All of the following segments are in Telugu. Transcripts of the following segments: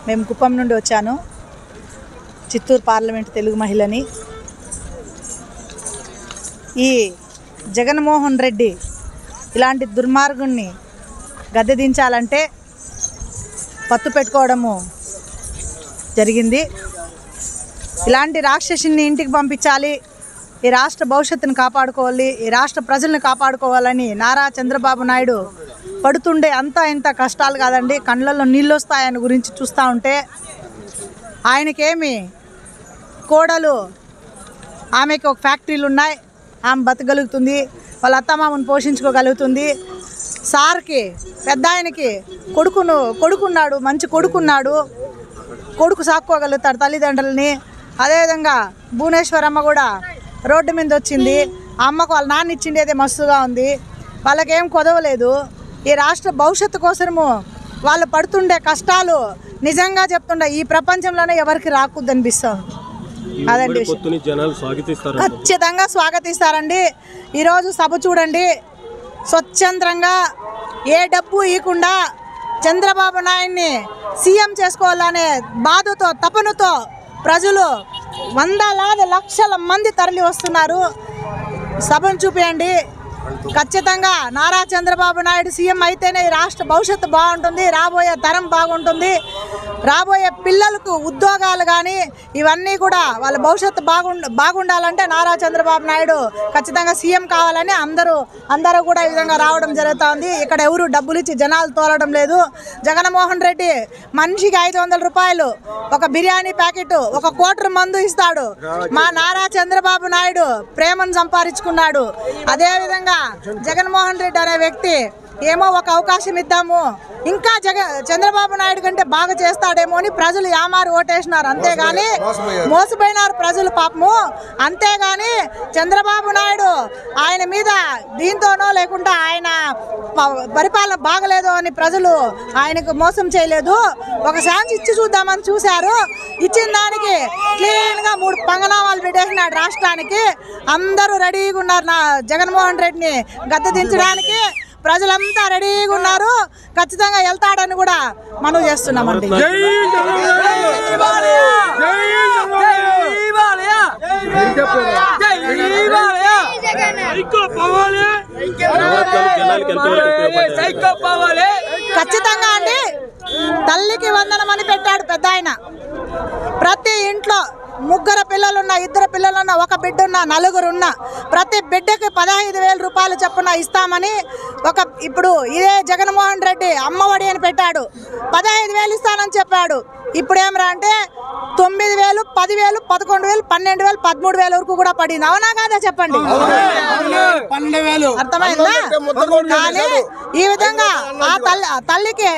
మేము కుప్పం నుండి వచ్చాను, చిత్తూరు పార్లమెంట్ తెలుగు మహిళని. ఈ జగన్మోహన్ రెడ్డి ఇలాంటి దుర్మార్గుణ్ణి గద్దె దించాలంటే పత్తు పెట్టుకోవడము జరిగింది. ఇలాంటి రాక్షసుని ఇంటికి పంపించాలి, ఈ రాష్ట్ర భవిష్యత్తును కాపాడుకోవాలి, ఈ రాష్ట్ర ప్రజలను కాపాడుకోవాలని నారా చంద్రబాబు నాయుడు పడుతుండే అంత ఇంత కష్టాలు కాదండి, కళ్ళల్లో నీళ్ళు వస్తాయని గురించి చూస్తూ ఉంటే ఆయనకేమి కోడలు, ఆమెకి ఒక ఫ్యాక్టరీలు ఉన్నాయి, ఆమె బతకగలుగుతుంది, వాళ్ళ అత్తమామను పోషించుకోగలుగుతుంది. సార్కి పెద్ద ఆయనకి కొడుకున్నాడు, మంచి కొడుకున్నాడు, కొడుకు సాక్కోగలుగుతాడు తల్లిదండ్రులని. అదేవిధంగా భువనేశ్వరమ్మ కూడా రోడ్డు మీద వచ్చింది, ఆ అమ్మకు వాళ్ళ నాన్న ఇచ్చిండేదే మస్తుగా ఉంది, వాళ్ళకేం కొదవలేదు. ఈ రాష్ట్ర భవిష్యత్తు కోసము వాళ్ళు పడుతుండే కష్టాలు నిజంగా చెప్తుండే ఈ ప్రపంచంలోనే ఎవరికి రాకూడదు అనిపిస్తుంది. అదండి ఖచ్చితంగా స్వాగతిస్తారండి. ఈరోజు సభ చూడండి, స్వచ్ఛందంగా ఏ డబ్బు ఇవ్వకుండా చంద్రబాబు నాయుడిని సీఎం చేసుకోవాలనే బాధతో తపనతో ప్రజలు వందలాది లక్షల మంది తరలి వస్తున్నారు. సభను చూపించండి. ఖచ్చితంగా నారా చంద్రబాబు నాయుడు సీఎం అయితేనే ఈ రాష్ట్ర భవిష్యత్తు బాగుంటుంది, రాబోయే తరం బాగుంటుంది, రాబోయే పిల్లలకు ఉద్యోగాలు కానీ ఇవన్నీ కూడా వాళ్ళ భవిష్యత్తు బాగుండాలంటే నారా చంద్రబాబు నాయుడు ఖచ్చితంగా సీఎం కావాలని అందరూ కూడా ఈ విధంగా రావడం జరుగుతుంది. ఇక్కడ ఎవరు డబ్బులు ఇచ్చి జనాలు తోలడం లేదు. జగన్మోహన్ రెడ్డి మనిషికి 500 రూపాయలు ఒక బిర్యానీ ప్యాకెట్, ఒక క్వార్టర్ మందు ఇస్తాడు. మా నారా చంద్రబాబు నాయుడు ప్రేమను సంపాదించుకున్నాడు. అదేవిధంగా జగన్మోహన్ రెడ్డి అనే వ్యక్తి ఏమో ఒక అవకాశం ఇద్దాము, ఇంకా చంద్రబాబు నాయుడు కంటే బాగా చేస్తాడేమో అని ప్రజలు యామారు ఓటేసినారు, అంతేగాని మోసపోయినారు ప్రజలు పాపము. అంతేగాని చంద్రబాబు నాయుడు ఆయన మీద దీంతోనో లేకుండా ఆయన పరిపాలన బాగలేదు అని ప్రజలు ఆయనకు మోసం చేయలేదు. ఒక ఛాన్స్ ఇచ్చి చూద్దామని చూశారు. ఇచ్చిన దానికి క్లీన్గా 3 పంగనామాలు పెట్టేసినాడు రాష్ట్రానికి. అందరూ రెడీగా ఉన్నారు జగన్మోహన్ రెడ్డిని గద్దె దించడానికి. ప్రజలంతా రెడీగా ఉన్నారు. ఖచ్చితంగా వెళ్తాడని కూడా మనవి చేస్తున్నామండి. ఖచ్చితంగా అండి. తల్లికి వందనం అని పెట్టాడు పెద్ద ఆయన. ప్రతి ఇంట్లో 3 పిల్లలున్నా, 2 పిల్లలున్నా, 1 బిడ్డ ఉన్నా, 4 ఉన్నా ప్రతి బిడ్డకి 15,000 రూపాయలు చొప్పున ఇస్తామని ఇప్పుడు ఇదే జగన్మోహన్ రెడ్డి అమ్మఒడి అని పెట్టాడు. 15,000 ఇస్తానని చెప్పాడు. ఇప్పుడు ఏమరా అంటే 9,000, 10,000, 11,000, 12,000, 13,000 వరకు కూడా పడింది. అవునా కాదా చెప్పండి? అర్థమైందా? కానీ ఈ విధంగా ఆ తల్లికి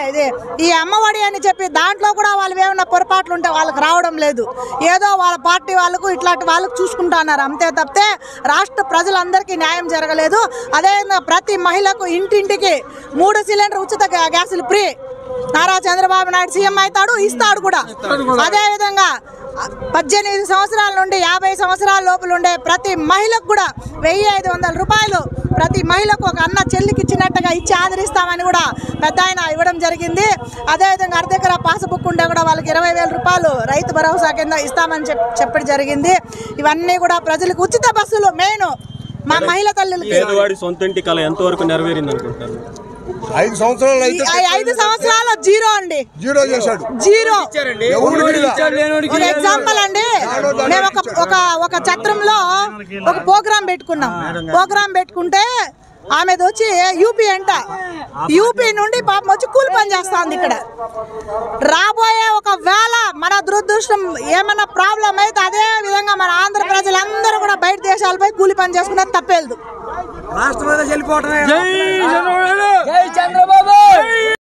ఈ అమ్మఒడి అని చెప్పి దాంట్లో కూడా వాళ్ళు ఏమన్నా పొరపాట్లు ఉంటే వాళ్ళకి రావడం లేదు. ఏదో వాళ్ళ పార్టీ వాళ్ళకు ఇట్లాంటి వాళ్ళకు చూసుకుంటున్నారు అంతే తప్పితే రాష్ట్ర ప్రజలందరికీ న్యాయం జరగలేదు. అదేవిధంగా ప్రతి మహిళకు ఇంటింటికి 3 సిలిండర్ ఉచిత గ్యాసులు ఫ్రీ. నారా చంద్రబాబు నాయుడు సీఎం అవుతాడు, ఇస్తాడు కూడా. అదేవిధంగా 18 సంవత్సరాల నుండి 50 సంవత్సరాల లోపల ఉండే ప్రతి మహిళకు కూడా 1,500 రూపాయలు ప్రతి మహిళకు ఒక అన్న చెల్లికి ఇచ్చినట్టుగా ఇచ్చి ఆదరిస్తామని కూడా పెద్ద ఆయన ఇవ్వడం జరిగింది. అదేవిధంగా అర్ధెకరా పాస్బుక్ ఉంటే కూడా వాళ్ళకి 20,000 రూపాయలు రైతు భరోసా కింద ఇస్తామని చెప్పడం జరిగింది. ఇవన్నీ కూడా ప్రజలకు ఉచిత బస్సులు మెయిన్ మా మహిళ తల్లులకి. 5 సంవత్సరాలు జీరో అండి, జీరో. ఎగ్జాంపుల్ అండి, మేము ఒక చత్రంలో ఒక ప్రోగ్రాం పెట్టుకుంటే ఆమెది వచ్చి యూపీ అంట. యూపీ నుండి పాపం వచ్చి కూలి పని చేస్తుంది. ఇక్కడ రాబోయే ఒకవేళ మన దురదృష్టం ఏమన్నా ప్రాబ్లం అయితే అదే విధంగా మన ఆంధ్ర ప్రజలందరూ కూడా బయట దేశాలపై కూలి పని చేసుకునేది తప్పేదు. రాష్ట్రపతి వెళ్ళిపోవటమే. జై చంద్రబాబు.